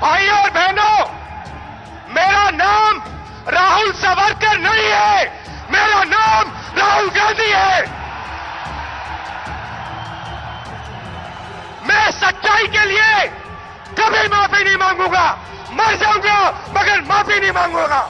भाइयों और बहनों, मेरा नाम राहुल सावरकर नहीं है, मेरा नाम राहुल गांधी है। मैं सच्चाई के लिए कभी माफी नहीं मांगूंगा, मर जाऊंगा मगर माफी नहीं मांगूंगा।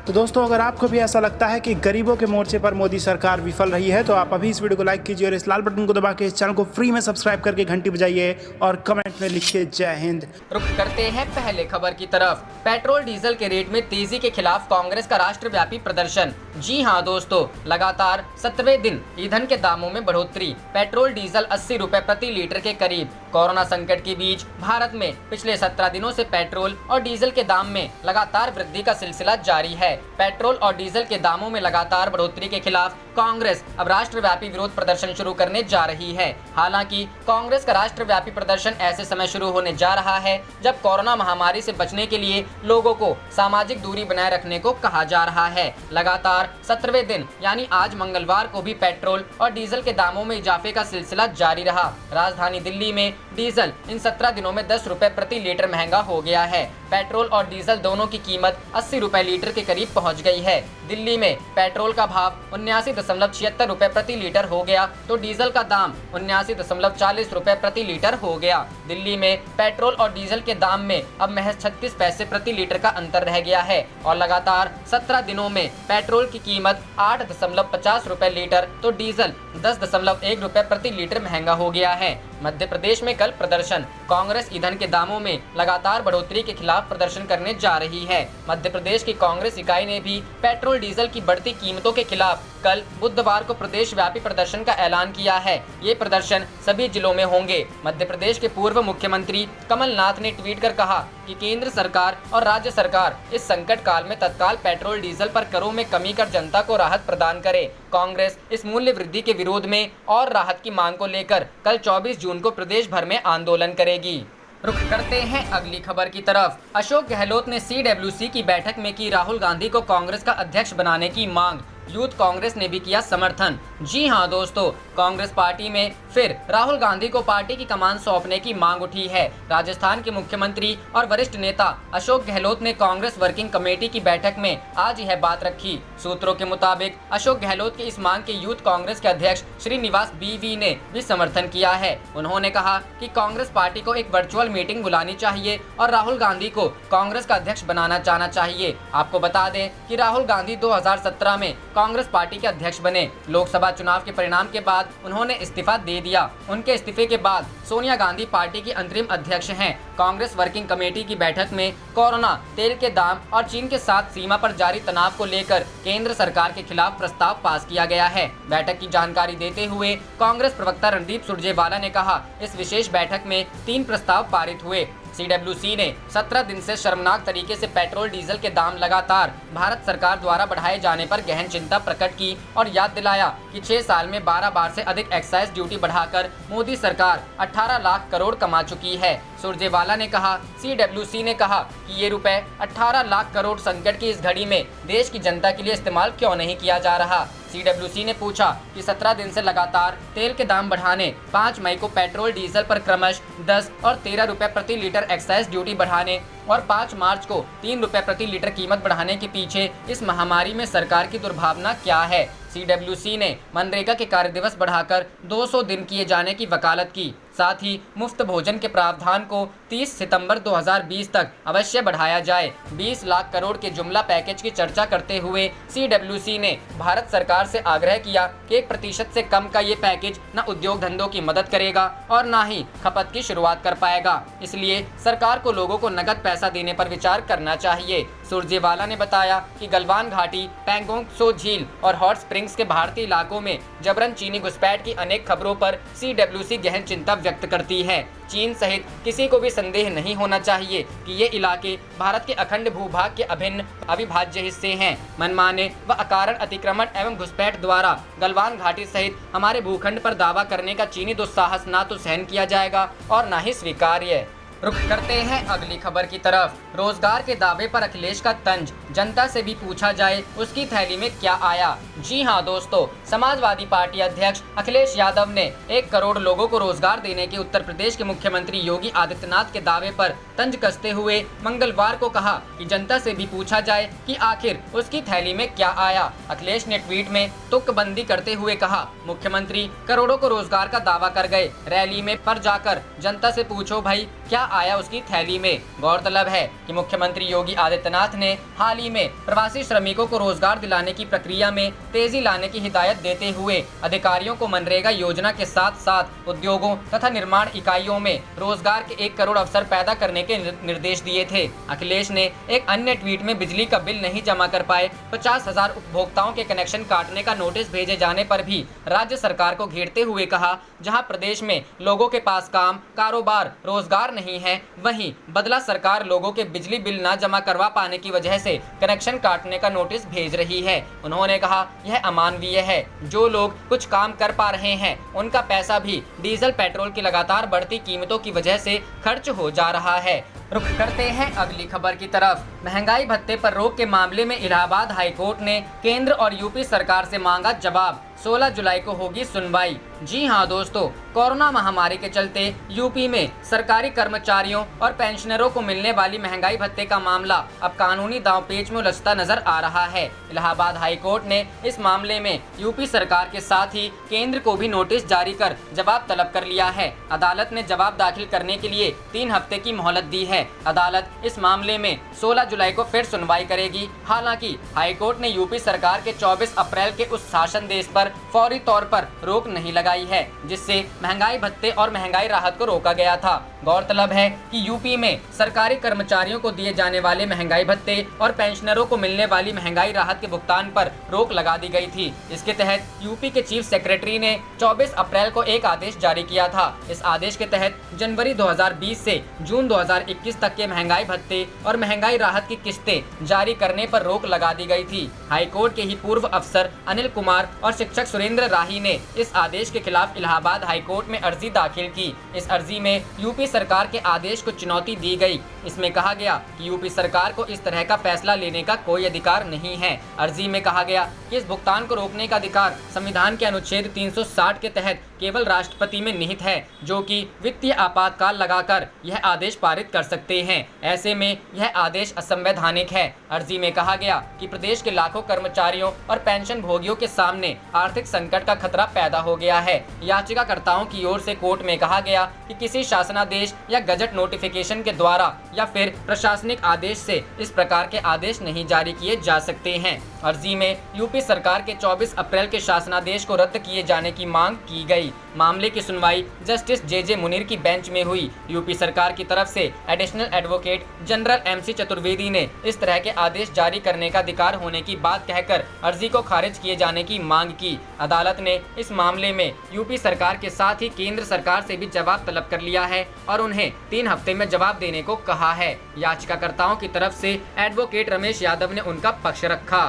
तो दोस्तों, अगर आपको भी ऐसा लगता है कि गरीबों के मोर्चे पर मोदी सरकार विफल रही है तो आप अभी इस वीडियो को लाइक कीजिए और इस लाल बटन को दबा के इस चैनल को फ्री में सब्सक्राइब करके घंटी बजाइए और कमेंट में लिखिए जय हिंद। रुख करते हैं पहले खबर की तरफ। पेट्रोल डीजल के रेट में तेजी के खिलाफ कांग्रेस का राष्ट्रव्यापी प्रदर्शन। जी हां दोस्तों, लगातार 17वें दिन ईंधन के दामों में बढ़ोतरी। पेट्रोल डीजल 80 रुपए प्रति लीटर के करीब। कोरोना संकट के बीच भारत में पिछले 17 दिनों से पेट्रोल और डीजल के दाम में लगातार वृद्धि का सिलसिला जारी है। पेट्रोल और डीजल के दामों में लगातार बढ़ोतरी के खिलाफ कांग्रेस अब राष्ट्रव्यापी विरोध प्रदर्शन शुरू करने जा रही है। हालांकि कांग्रेस का राष्ट्रव्यापी प्रदर्शन ऐसे समय शुरू होने जा रहा है जब कोरोना महामारी से बचने के लिए लोगों को सामाजिक दूरी बनाए रखने को कहा जा रहा है। लगातार 17वें दिन यानी आज मंगलवार को भी पेट्रोल और डीजल के दामों में इजाफे का सिलसिला जारी रहा। राजधानी दिल्ली में डीजल इन 17 दिनों में 10 रुपए प्रति लीटर महंगा हो गया है। पेट्रोल और डीजल दोनों की कीमत 80 रुपए लीटर के करीब पहुंच गई है। दिल्ली में पेट्रोल का भाव 79.76 रुपए प्रति लीटर हो गया तो डीजल का दाम 79.40 रुपए प्रति लीटर हो गया। दिल्ली में पेट्रोल और डीजल के दाम में अब महज 36 पैसे प्रति लीटर का अंतर रह गया है और लगातार 17 दिनों में पेट्रोल की कीमत 8.50 रुपए लीटर तो डीजल 10.1 रुपए प्रति लीटर महंगा हो गया है। मध्य प्रदेश में कल प्रदर्शन। कांग्रेस ईंधन के दामों में लगातार बढ़ोतरी के खिलाफ प्रदर्शन करने जा रही है। मध्य प्रदेश की कांग्रेस इकाई ने भी पेट्रोल डीजल की बढ़ती कीमतों के खिलाफ कल बुधवार को प्रदेश व्यापी प्रदर्शन का ऐलान किया है। ये प्रदर्शन सभी जिलों में होंगे। मध्य प्रदेश के पूर्व मुख्यमंत्री कमलनाथ ने ट्वीट कर कहा कि केंद्र सरकार और राज्य सरकार इस संकट काल में तत्काल पेट्रोल डीजल पर करों में कमी कर जनता को राहत प्रदान करे। कांग्रेस इस मूल्य वृद्धि के विरोध में और राहत की मांग को लेकर कल 24 जून को प्रदेश भर में आंदोलन करेगी। रुख करते हैं अगली खबर की तरफ। अशोक गहलोत ने CWC की बैठक में की राहुल गांधी को कांग्रेस का अध्यक्ष बनाने की मांग। यूथ कांग्रेस ने भी किया समर्थन। जी हां दोस्तों, कांग्रेस पार्टी में फिर राहुल गांधी को पार्टी की कमान सौंपने की मांग उठी है। राजस्थान के मुख्यमंत्री और वरिष्ठ नेता अशोक गहलोत ने कांग्रेस वर्किंग कमेटी की बैठक में आज यह बात रखी। सूत्रों के मुताबिक अशोक गहलोत की इस मांग के यूथ कांग्रेस के अध्यक्ष श्रीनिवास BV ने भी समर्थन किया है। उन्होंने कहा कि कांग्रेस पार्टी को एक वर्चुअल मीटिंग बुलानी चाहिए और राहुल गांधी को कांग्रेस का अध्यक्ष बनाना चाहना चाहिए। आपको बता दें कि राहुल गांधी 2017 में कांग्रेस पार्टी के अध्यक्ष बने। लोकसभा चुनाव के परिणाम के बाद उन्होंने इस्तीफा दे दिया। उनके इस्तीफे के बाद सोनिया गांधी पार्टी की अंतरिम अध्यक्ष हैं। कांग्रेस वर्किंग कमेटी की बैठक में कोरोना, तेल के दाम और चीन के साथ सीमा पर जारी तनाव को लेकर केंद्र सरकार के खिलाफ प्रस्ताव पास किया गया है। बैठक की जानकारी देते हुए कांग्रेस प्रवक्ता रणदीप सुरजेवाला ने कहा, इस विशेष बैठक में 3 प्रस्ताव पारित हुए। CWC ने 17 दिन से शर्मनाक तरीके से पेट्रोल डीजल के दाम लगातार भारत सरकार द्वारा बढ़ाए जाने पर गहन चिंता प्रकट की और याद दिलाया कि 6 साल में 12 बार से अधिक एक्साइज ड्यूटी बढ़ाकर मोदी सरकार 18 लाख करोड़ कमा चुकी है। सुरजेवाला ने कहा, CWC ने कहा कि ये रुपए 18 लाख करोड़ संकट की इस घड़ी में देश की जनता के लिए इस्तेमाल क्यों नहीं किया जा रहा। CWC ने पूछा कि 17 दिन से लगातार तेल के दाम बढ़ाने, 5 मई को पेट्रोल डीजल पर क्रमश 10 और 13 रुपए प्रति लीटर एक्साइज ड्यूटी बढ़ाने और 5 मार्च को 3 रुपए प्रति लीटर कीमत बढ़ाने के पीछे इस महामारी में सरकार की दुर्भावना क्या है। CWC ने मनरेगा के कार्य दिवस बढ़ाकर 200 दिन किए जाने की वकालत की। साथ ही मुफ्त भोजन के प्रावधान को 30 सितंबर 2020 तक अवश्य बढ़ाया जाए। 20 लाख करोड़ के जुमला पैकेज की चर्चा करते हुए CWC ने भारत सरकार से आग्रह किया कि 1% से कम का ये पैकेज न उद्योग धंधों की मदद करेगा और न ही खपत की शुरुआत कर पाएगा। इसलिए सरकार को लोगों को नकद पैसा देने पर विचार करना चाहिए। सुरजेवाला ने बताया कि गलवान घाटी, पैंगोंग त्सो झील और हॉट स्प्रिंग्स के भारतीय इलाकों में जबरन चीनी घुसपैठ की अनेक खबरों पर CWC गहन चिंता व्यक्त करती है। चीन सहित किसी को भी संदेह नहीं होना चाहिए कि ये इलाके भारत के अखंड भूभाग के अभिन्न अविभाज्य हिस्से हैं। मनमाने व अकारण अतिक्रमण एवं घुसपैठ द्वारा गलवान घाटी सहित हमारे भूखंड पर दावा करने का चीनी दुस्साहस ना तो सहन किया जाएगा और ना ही स्वीकार्य। रुख करते हैं अगली खबर की तरफ। रोजगार के दावे पर अखिलेश का तंज, जनता से भी पूछा जाए उसकी थैली में क्या आया। जी हां दोस्तों, समाजवादी पार्टी अध्यक्ष अखिलेश यादव ने 1 करोड़ लोगों को रोजगार देने के उत्तर प्रदेश के मुख्यमंत्री योगी आदित्यनाथ के दावे पर तंज कसते हुए मंगलवार को कहा कि जनता से भी पूछा जाए कि आखिर उसकी थैली में क्या आया। अखिलेश ने ट्वीट में तुकबंदी करते हुए कहा, मुख्यमंत्री करोड़ों को रोजगार का दावा कर गए, रैली में पर जाकर जनता से पूछो भाई क्या आया उसकी थैली में। गौरतलब है कि मुख्यमंत्री योगी आदित्यनाथ ने हाल ही में प्रवासी श्रमिकों को रोजगार दिलाने की प्रक्रिया में तेजी लाने की हिदायत देते हुए अधिकारियों को मनरेगा योजना के साथ साथ उद्योगों तथा निर्माण इकाइयों में रोजगार के 1 करोड़ अवसर पैदा करने के निर्देश दिए थे। अखिलेश ने एक अन्य ट्वीट में बिजली का बिल नहीं जमा कर पाए 50,000 उपभोक्ताओं के कनेक्शन काटने का नोटिस भेजे जाने पर भी राज्य सरकार को घेरते हुए कहा, जहां प्रदेश में लोगों के पास काम, कारोबार, रोजगार नहीं है, वहीं बदला सरकार लोगों के बिजली बिल न जमा करवा पाने की वजह से कनेक्शन काटने का नोटिस भेज रही है। उन्होंने कहा, यह अमानवीय है। जो लोग कुछ काम कर पा रहे हैं उनका पैसा भी डीजल पेट्रोल की लगातार बढ़ती कीमतों की वजह से खर्च हो जा रहा है। रुख करते हैं अगली खबर की तरफ। महंगाई भत्ते पर रोक के मामले में इलाहाबाद हाईकोर्ट ने केंद्र और यूपी सरकार से मांगा जवाब। 16 जुलाई को होगी सुनवाई। जी हां दोस्तों, कोरोना महामारी के चलते यूपी में सरकारी कर्मचारियों और पेंशनरों को मिलने वाली महंगाई भत्ते का मामला अब कानूनी दांवपेच में उलझता नजर आ रहा है। इलाहाबाद हाईकोर्ट ने इस मामले में यूपी सरकार के साथ ही केंद्र को भी नोटिस जारी कर जवाब तलब कर लिया है। अदालत ने जवाब दाखिल करने के लिए 3 हफ्ते की मोहलत दी है। अदालत इस मामले में 16 जुलाई को फिर सुनवाई करेगी। हालांकि हाईकोर्ट ने यूपी सरकार के 24 अप्रैल के उस शासनादेश पर फौरी तौर पर रोक नहीं लगाई है, जिससे महंगाई भत्ते और महंगाई राहत को रोका गया था। गौरतलब है कि यूपी में सरकारी कर्मचारियों को दिए जाने वाले महंगाई भत्ते और पेंशनरों को मिलने वाली महंगाई राहत के भुगतान पर रोक लगा दी गई थी। इसके तहत यूपी के चीफ सेक्रेटरी ने 24 अप्रैल को एक आदेश जारी किया था। इस आदेश के तहत जनवरी 2020 से जून 2021 तक के महंगाई भत्ते और महंगाई राहत की किस्तें जारी करने पर रोक लगा दी गई थी। हाईकोर्ट के ही पूर्व अफसर अनिल कुमार और शिक्षक सुरेंद्र राही ने इस आदेश के खिलाफ इलाहाबाद हाईकोर्ट में अर्जी दाखिल की। इस अर्जी में यूपी सरकार के आदेश को चुनौती दी गई। इसमें कहा गया कि यूपी सरकार को इस तरह का फैसला लेने का कोई अधिकार नहीं है। अर्जी में कहा गया कि इस भुगतान को रोकने का अधिकार संविधान के अनुच्छेद 360 के तहत केवल राष्ट्रपति में निहित है, जो कि वित्तीय आपातकाल लगाकर यह आदेश पारित कर सकते हैं। ऐसे में यह आदेश असंवैधानिक है। अर्जी में कहा गया कि प्रदेश के लाखों कर्मचारियों और पेंशन भोगियों के सामने आर्थिक संकट का खतरा पैदा हो गया है। याचिकाकर्ताओं की ओर से कोर्ट में कहा गया कि किसी शासनादेश या गजट नोटिफिकेशन के द्वारा या फिर प्रशासनिक आदेश से इस प्रकार के आदेश नहीं जारी किए जा सकते हैं। अर्जी में यूपी सरकार के 24 अप्रैल के शासनादेश को रद्द किए जाने की मांग की गई। मामले की सुनवाई जस्टिस जे मुनीर की बेंच में हुई। यूपी सरकार की तरफ से additional advocate general MC Chaturvedi ने इस तरह के आदेश जारी करने का अधिकार होने की बात कहकर अर्जी को खारिज किए जाने की मांग की। अदालत ने इस मामले में यूपी सरकार के साथ ही केंद्र सरकार से भी जवाब तलब कर लिया है और उन्हें 3 हफ्ते में जवाब देने को कहा है। याचिकाकर्ताओं की तरफ से एडवोकेट रमेश यादव ने उनका पक्ष रखा।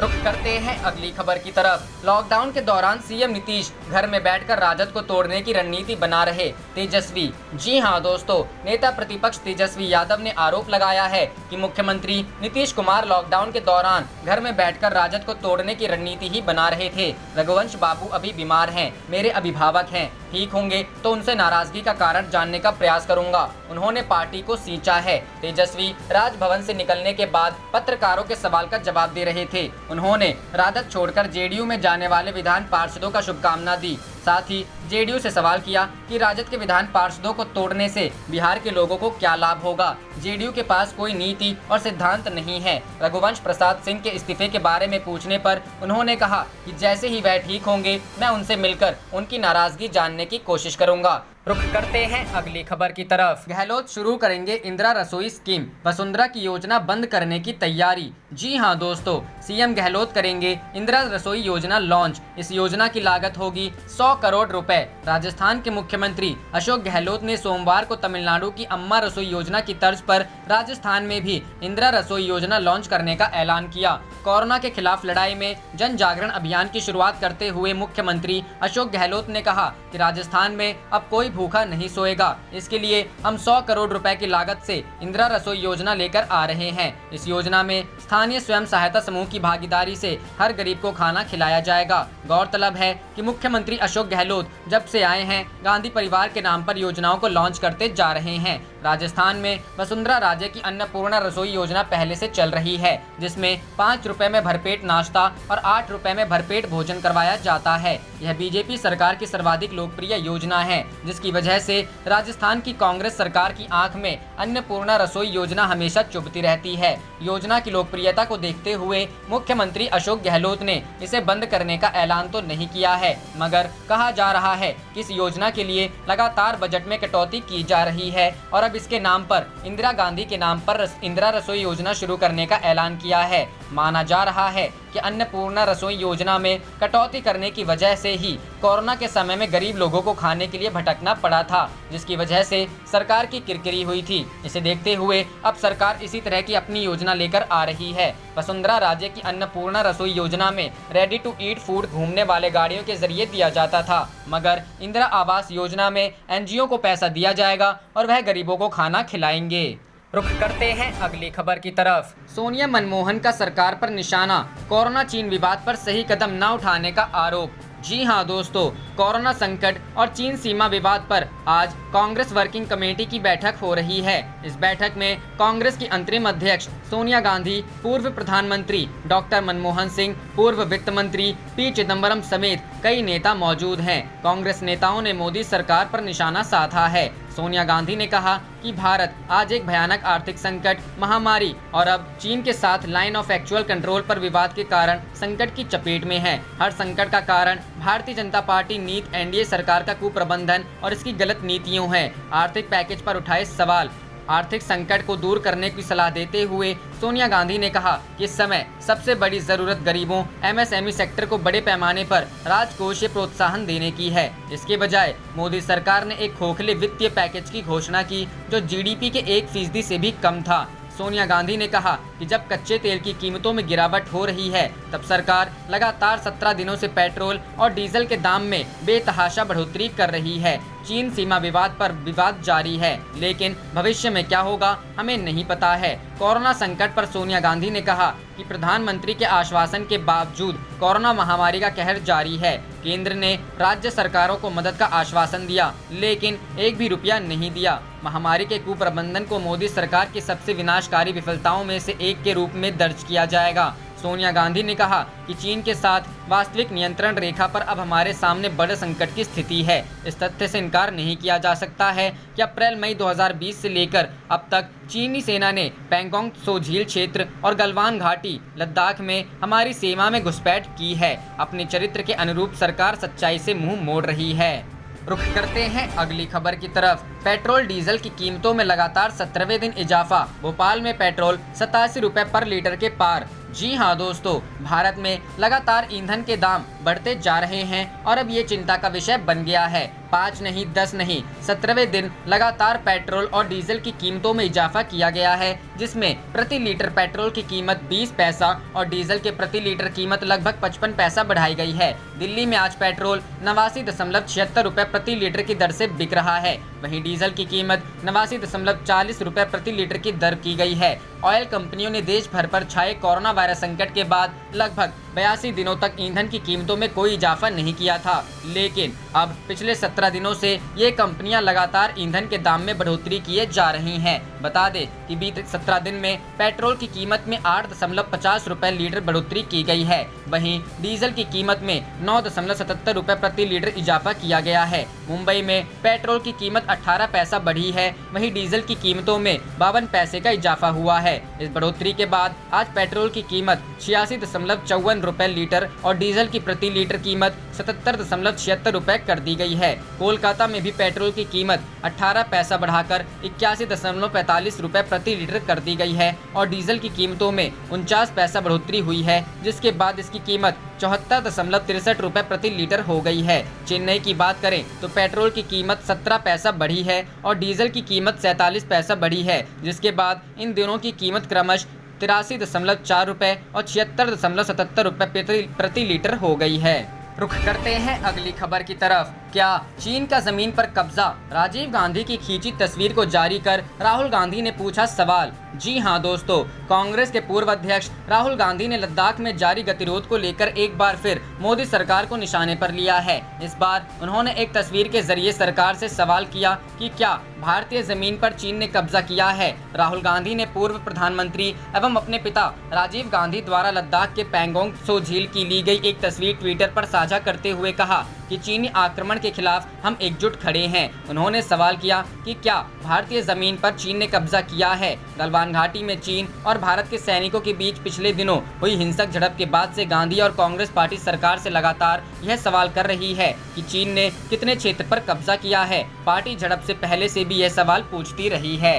रुख करते हैं अगली खबर की तरफ। लॉकडाउन के दौरान सीएम नीतीश घर में बैठकर राजद को तोड़ने की रणनीति बना रहे तेजस्वी। जी हां दोस्तों, नेता प्रतिपक्ष तेजस्वी यादव ने आरोप लगाया है कि मुख्यमंत्री नीतीश कुमार लॉकडाउन के दौरान घर में बैठकर राजद को तोड़ने की रणनीति ही बना रहे थे। रघुवंश बाबू अभी बीमार हैं, मेरे अभिभावक हैं, ठीक होंगे तो उनसे नाराजगी का कारण जानने का प्रयास करूंगा। उन्होंने पार्टी को सींचा है। तेजस्वी राजभवन से निकलने के बाद पत्रकारों के सवाल का जवाब दे रहे थे। उन्होंने राजद छोड़कर जेडीयू में जाने वाले विधान पार्षदों का शुभकामना दी। साथ ही जेडीयू से सवाल किया कि राजद के विधान पार्षदों को तोड़ने से बिहार के लोगों को क्या लाभ होगा। जेडीयू के पास कोई नीति और सिद्धांत नहीं है। रघुवंश प्रसाद सिंह के इस्तीफे के बारे में पूछने पर उन्होंने कहा कि जैसे ही वह ठीक होंगे मैं उनसे मिलकर उनकी नाराजगी जानने की कोशिश करूंगा। रुख करते हैं अगली खबर की तरफ। गहलोत शुरू करेंगे इंदिरा रसोई स्कीम, वसुंधरा की योजना बंद करने की तैयारी। जी हां दोस्तों, सीएम गहलोत करेंगे इंदिरा रसोई योजना लॉन्च। इस योजना की लागत होगी 100 करोड़ रुपए। राजस्थान के मुख्यमंत्री अशोक गहलोत ने सोमवार को तमिलनाडु की अम्मा रसोई योजना की तर्ज पर राजस्थान में भी इंदिरा रसोई योजना लॉन्च करने का ऐलान किया। कोरोना के खिलाफ लड़ाई में जन जागरण अभियान की शुरुआत करते हुए मुख्यमंत्री अशोक गहलोत ने कहा कि राजस्थान में अब कोई भूखा नहीं सोएगा। इसके लिए हम 100 करोड़ रुपए की लागत से इंदिरा रसोई योजना लेकर आ रहे हैं। इस योजना में स्थानीय स्वयं सहायता समूह की भागीदारी से हर गरीब को खाना खिलाया जाएगा। गौरतलब है कि मुख्यमंत्री अशोक गहलोत जब से आए हैं, गांधी परिवार के नाम पर योजनाओं को लॉन्च करते जा रहे हैं। राजस्थान में वसुंधरा राजे की अन्नपूर्णा रसोई योजना पहले से चल रही है, जिसमें 5 रुपए में भरपेट नाश्ता और 8 रुपए में भरपेट भोजन करवाया जाता है। यह बीजेपी सरकार की सर्वाधिक लोकप्रिय योजना है, जिसकी वजह से राजस्थान की कांग्रेस सरकार की आंख में अन्नपूर्णा रसोई योजना हमेशा चुभती रहती है। योजना की लोकप्रियता को देखते हुए मुख्यमंत्री अशोक गहलोत ने इसे बंद करने का ऐलान तो नहीं किया है, मगर कहा जा रहा है कि इस योजना के लिए लगातार बजट में कटौती की जा रही है और अब इसके नाम पर इंदिरा गांधी के नाम पर इंदिरा रसोई योजना शुरू करने का ऐलान किया है। माना जा रहा है कि अन्नपूर्णा रसोई योजना में कटौती करने की वजह से ही कोरोना के समय में गरीब लोगों को खाने के लिए भटकना पड़ा था, जिसकी वजह से सरकार की किरकिरी हुई थी। इसे देखते हुए अब सरकार इसी तरह की अपनी योजना लेकर आ रही है। वसुंधरा राजे की अन्नपूर्णा रसोई योजना में रेडी टू ईट फूड घूमने वाले गाड़ियों के जरिए दिया जाता था, मगर इंदिरा आवास योजना में एनजीओ को पैसा दिया जाएगा और वह गरीबों को खाना खिलाएंगे। रुख करते हैं अगली खबर की तरफ। सोनिया मनमोहन का सरकार पर निशाना, कोरोना चीन विवाद पर सही कदम न उठाने का आरोप। जी हां दोस्तों, कोरोना संकट और चीन सीमा विवाद पर आज कांग्रेस वर्किंग कमेटी की बैठक हो रही है। इस बैठक में कांग्रेस की अंतरिम अध्यक्ष सोनिया गांधी, पूर्व प्रधानमंत्री डॉक्टर मनमोहन सिंह, पूर्व वित्त मंत्री पी चिदम्बरम समेत कई नेता मौजूद हैं। कांग्रेस नेताओं ने मोदी सरकार पर निशाना साधा है। सोनिया गांधी ने कहा कि भारत आज एक भयानक आर्थिक संकट, महामारी और अब चीन के साथ लाइन ऑफ एक्चुअल कंट्रोल पर विवाद के कारण संकट की चपेट में है। हर संकट का कारण भारतीय जनता पार्टी नीत एनडीए सरकार का कुप्रबंधन और इसकी गलत नीतियों है। आर्थिक पैकेज पर उठाए सवाल। आर्थिक संकट को दूर करने की सलाह देते हुए सोनिया गांधी ने कहा कि इस समय सबसे बड़ी जरूरत गरीबों, एमएसएमई सेक्टर को बड़े पैमाने पर राजकोषीय प्रोत्साहन देने की है। इसके बजाय मोदी सरकार ने एक खोखले वित्तीय पैकेज की घोषणा की जो जीडीपी के 1% से भी कम था। सोनिया गांधी ने कहा कि जब कच्चे तेल की कीमतों में गिरावट हो रही है, तब सरकार लगातार 17 दिनों से पेट्रोल और डीजल के दाम में बेतहाशा बढ़ोतरी कर रही है। चीन सीमा विवाद पर विवाद जारी है, लेकिन भविष्य में क्या होगा हमें नहीं पता है। कोरोना संकट पर सोनिया गांधी ने कहा कि प्रधानमंत्री के आश्वासन के बावजूद कोरोना महामारी का कहर जारी है। केंद्र ने राज्य सरकारों को मदद का आश्वासन दिया, लेकिन एक भी रुपया नहीं दिया। महामारी के कुप्रबंधन को मोदी सरकार की सबसे विनाशकारी विफलताओं में से एक के रूप में दर्ज किया जाएगा। सोनिया गांधी ने कहा कि चीन के साथ वास्तविक नियंत्रण रेखा पर अब हमारे सामने बड़े संकट की स्थिति है। इस तथ्य से इनकार नहीं किया जा सकता है कि अप्रैल-मई 2020 से लेकर अब तक चीनी सेना ने पैंगोंग त्सो झील क्षेत्र और गलवान घाटी, लद्दाख में हमारी सीमा में घुसपैठ की है। अपने चरित्र के अनुरूप सरकार सच्चाई से मुंह मोड़ रही है। रुख करते हैं अगली खबर की तरफ। पेट्रोल डीजल की कीमतों में लगातार 17वें दिन इजाफा। भोपाल में पेट्रोल 87 रुपए पर लीटर के पार। जी हां दोस्तों, भारत में लगातार ईंधन के दाम बढ़ते जा रहे हैं और अब ये चिंता का विषय बन गया है। 5 नहीं 10 नहीं 17वें दिन लगातार पेट्रोल और डीजल की कीमतों में इजाफा किया गया है, जिसमें प्रति लीटर पेट्रोल की कीमत 20 पैसा और डीजल के प्रति लीटर कीमत लगभग 55 पैसा बढ़ाई गई है। दिल्ली में आज पेट्रोल 89.76 रुपए प्रति लीटर की दर से बिक रहा है, वहीं डीजल की कीमत 89.40 रुपए प्रति लीटर की दर की गई है। ऑयल कंपनियों ने देश भर पर छाए कोरोना वायरस संकट के बाद लगभग 82 दिनों तक ईंधन की कीमतों में कोई इजाफा नहीं किया था, लेकिन अब पिछले 17 दिनों से ये कंपनियां लगातार ईंधन के दाम में बढ़ोतरी किए जा रही हैं। बता दें कि बीते 17 दिन में पेट्रोल की कीमत में 8.50 रुपए लीटर बढ़ोतरी की गई है, वहीं डीजल की कीमत में 9.77 रुपए प्रति लीटर इजाफा किया गया है। मुंबई में पेट्रोल की कीमत 18 पैसा बढ़ी है, वहीं डीजल की कीमतों में 52 पैसे का इजाफा हुआ है। इस बढ़ोतरी के बाद आज पेट्रोल की कीमत 86.54 रुपए लीटर और डीजल की प्रति लीटर कीमत 77.76 रुपए कर दी गई है। कोलकाता में भी पेट्रोल की कीमत 18 पैसा बढ़ाकर 81.45 रुपए प्रति लीटर कर दी गई है और डीजल की कीमतों में 49 पैसा बढ़ोतरी हुई है, जिसके बाद इसकी कीमत 74.63 रुपए प्रति लीटर हो गई है। चेन्नई की बात करें तो पेट्रोल की कीमत 17 पैसा बढ़ी है और डीजल की कीमत 47 पैसा बढ़ी है, जिसके बाद इन दोनों की कीमत क्रमश 83.4 रुपये और 76.77 रुपये प्रति लीटर हो गई है। रुख करते हैं अगली खबर की तरफ। क्या चीन का जमीन पर कब्जा? राजीव गांधी की खींची तस्वीर को जारी कर राहुल गांधी ने पूछा सवाल। जी हां दोस्तों, कांग्रेस के पूर्व अध्यक्ष राहुल गांधी ने लद्दाख में जारी गतिरोध को लेकर एक बार फिर मोदी सरकार को निशाने पर लिया है। इस बार उन्होंने एक तस्वीर के जरिए सरकार से सवाल किया कि क्या भारतीय जमीन पर चीन ने कब्जा किया है। राहुल गांधी ने पूर्व प्रधानमंत्री एवं अपने पिता राजीव गांधी द्वारा लद्दाख के पैंगोंग त्सो झील की ली गई एक तस्वीर ट्विटर पर साझा करते हुए कहा कि चीनी आक्रमण के खिलाफ हम एकजुट खड़े हैं। उन्होंने सवाल किया कि क्या भारतीय जमीन पर चीन ने कब्जा किया है। गलवान घाटी में चीन और भारत के सैनिकों के बीच पिछले दिनों हुई हिंसक झड़प के बाद से गांधी और कांग्रेस पार्टी सरकार से लगातार यह सवाल कर रही है कि चीन ने कितने क्षेत्र पर कब्जा किया है। पार्टी झड़प से पहले से भी यह सवाल पूछती रही है।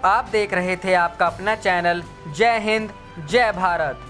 आप देख रहे थे आपका अपना चैनल जय हिंद जय भारत।